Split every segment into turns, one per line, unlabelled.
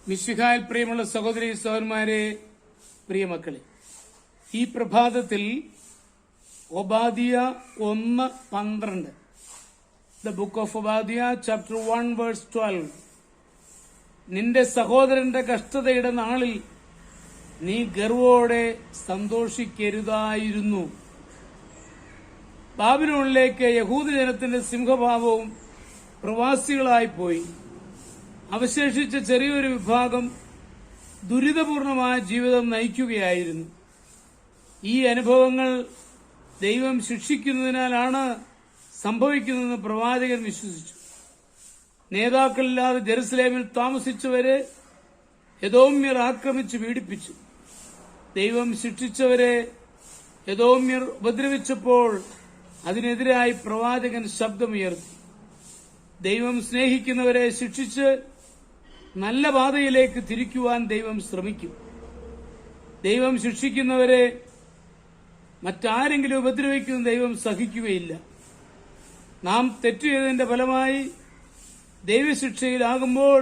മിശിഹായിൽ പ്രിയമുള്ള സഹോദരി സഹോദരന്മാരെ, പ്രിയമക്കളെ, ഈ പ്രഭാതത്തിൽ Obadiah 1:12, the book of Obadiah chapter 1 verse 12, നിന്റെ സഹോദരന്റെ കഷ്ടതയുടെ നാളിൽ നീ ഗർവോടെ സന്തോഷിക്കരുതായിരുന്നു. ബാബിലോണിലേക്ക് യഹൂദജനത്തിന്റെ സിംഹഭാവവും പ്രവാസികളായിപ്പോയി. അവശേഷിച്ച ചെറിയൊരു വിഭാഗം ദുരിതപൂർണമായ ജീവിതം നയിക്കുകയായിരുന്നു. ഈ അനുഭവങ്ങൾ ദൈവം ശിക്ഷിക്കുന്നതിനാലാണ് സംഭവിക്കുന്നതെന്ന് പ്രവാചകൻ വിശ്വസിച്ചു. നേതാക്കളില്ലാതെ ജെറുസലേമിൽ താമസിച്ചവരെ എദോമ്യർ ആക്രമിച്ച് പീഡിപ്പിച്ചു. ദൈവം ശിക്ഷിച്ചവരെ എദോമ്യർ ഉപദ്രവിച്ചപ്പോൾ അതിനെതിരായി പ്രവാചകൻ ശബ്ദമുയർത്തി. ദൈവം സ്നേഹിക്കുന്നവരെ ശിക്ഷിച്ച് നല്ല പാതയിലേക്ക് തിരിക്കുവാൻ ദൈവം ശ്രമിക്കും. ദൈവം ശിക്ഷിക്കുന്നവരെ മറ്റാരെങ്കിലും ഉപദ്രവിക്കുന്ന ദൈവം സഹിക്കുകയില്ല. നാം തെറ്റ് ചെയ്തതിന്റെ ഫലമായി ദൈവശിക്ഷയിലാകുമ്പോൾ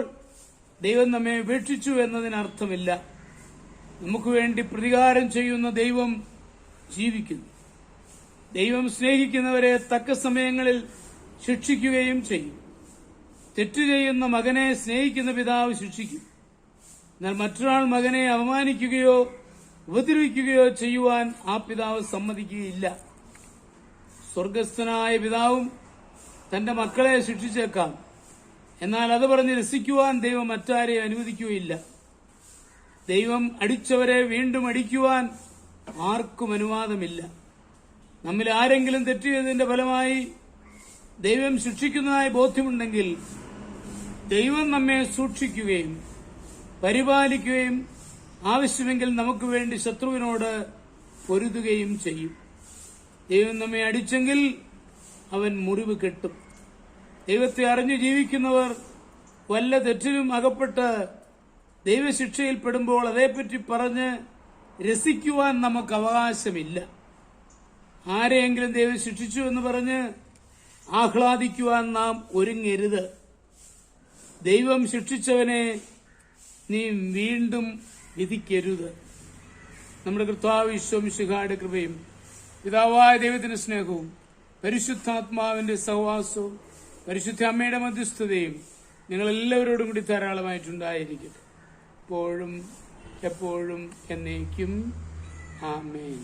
ദൈവം നമ്മെ ഉപേക്ഷിച്ചു എന്നതിനർത്ഥമില്ല. നമുക്ക് വേണ്ടി പ്രതികാരം ചെയ്യുന്ന ദൈവം ജീവിക്കുന്നു. ദൈവം സ്നേഹിക്കുന്നവരെ തക്ക സമയങ്ങളിൽ ശിക്ഷിക്കുകയും ചെയ്യും. തെറ്റു ചെയ്യുന്ന മകനെ സ്നേഹിക്കുന്ന പിതാവ് ശിക്ഷിക്കും. എന്നാൽ മറ്റൊരാൾ മകനെ അപമാനിക്കുകയോ ഉപദ്രവിക്കുകയോ ചെയ്യുവാൻ ആ പിതാവ് സമ്മതിക്കുകയില്ല. സ്വർഗസ്ഥനായ പിതാവും തന്റെ മക്കളെ ശിക്ഷിച്ചേക്കാം, എന്നാൽ അത് പറഞ്ഞ് രസിക്കുവാൻ ദൈവം മറ്റാരെയും അനുവദിക്കുകയില്ല. ദൈവം അടിച്ചവരെ വീണ്ടും അടിക്കുവാൻ ആർക്കും അനുവാദമില്ല. നമ്മിൽ ആരെങ്കിലും തെറ്റ് ചെയ്തതിന്റെ ഫലമായി ദൈവം ശിക്ഷിക്കുന്നതായി ബോധ്യമുണ്ടെങ്കിൽ ദൈവം നമ്മെ സൂക്ഷിക്കുകയും പരിപാലിക്കുകയും ആവശ്യമെങ്കിൽ നമുക്ക് വേണ്ടി ശത്രുവിനോട് പൊരുതുകയും ചെയ്യും. ദൈവം നമ്മെ അടിച്ചെങ്കിൽ അവൻ മുറിവ് കെട്ടും. ദൈവത്തെ അറിഞ്ഞു ജീവിക്കുന്നവർ വല്ല തെറ്റിലും അകപ്പെട്ട് ദൈവശിക്ഷയിൽപ്പെടുമ്പോൾ അതേപ്പറ്റി പറഞ്ഞ് രസിക്കുവാൻ നമുക്ക് അവകാശമില്ല. ആരെയെങ്കിലും ദൈവം ശിക്ഷിച്ചു എന്ന് പറഞ്ഞ് ആഹ്ലാദിക്കുവാൻ നാം ഒരുങ്ങരുത്. ദൈവം ശിക്ഷിച്ചവനെ നീ വീണ്ടും വിധിക്കരുത്. നമ്മുടെ കർത്താവ് ഈശോ മിശിഹായുടെ കൃപയും പിതാവായ ദൈവത്തിന്റെ സ്നേഹവും പരിശുദ്ധാത്മാവിന്റെ സഹവാസവും പരിശുദ്ധ അമ്മയുടെ മധ്യസ്ഥതയും നിങ്ങളെല്ലാവരോടും കൂടി ധാരാളമായിട്ടുണ്ടായിരിക്കട്ടെ, എപ്പോഴും എപ്പോഴും എന്നേക്കും. ആമേൻ.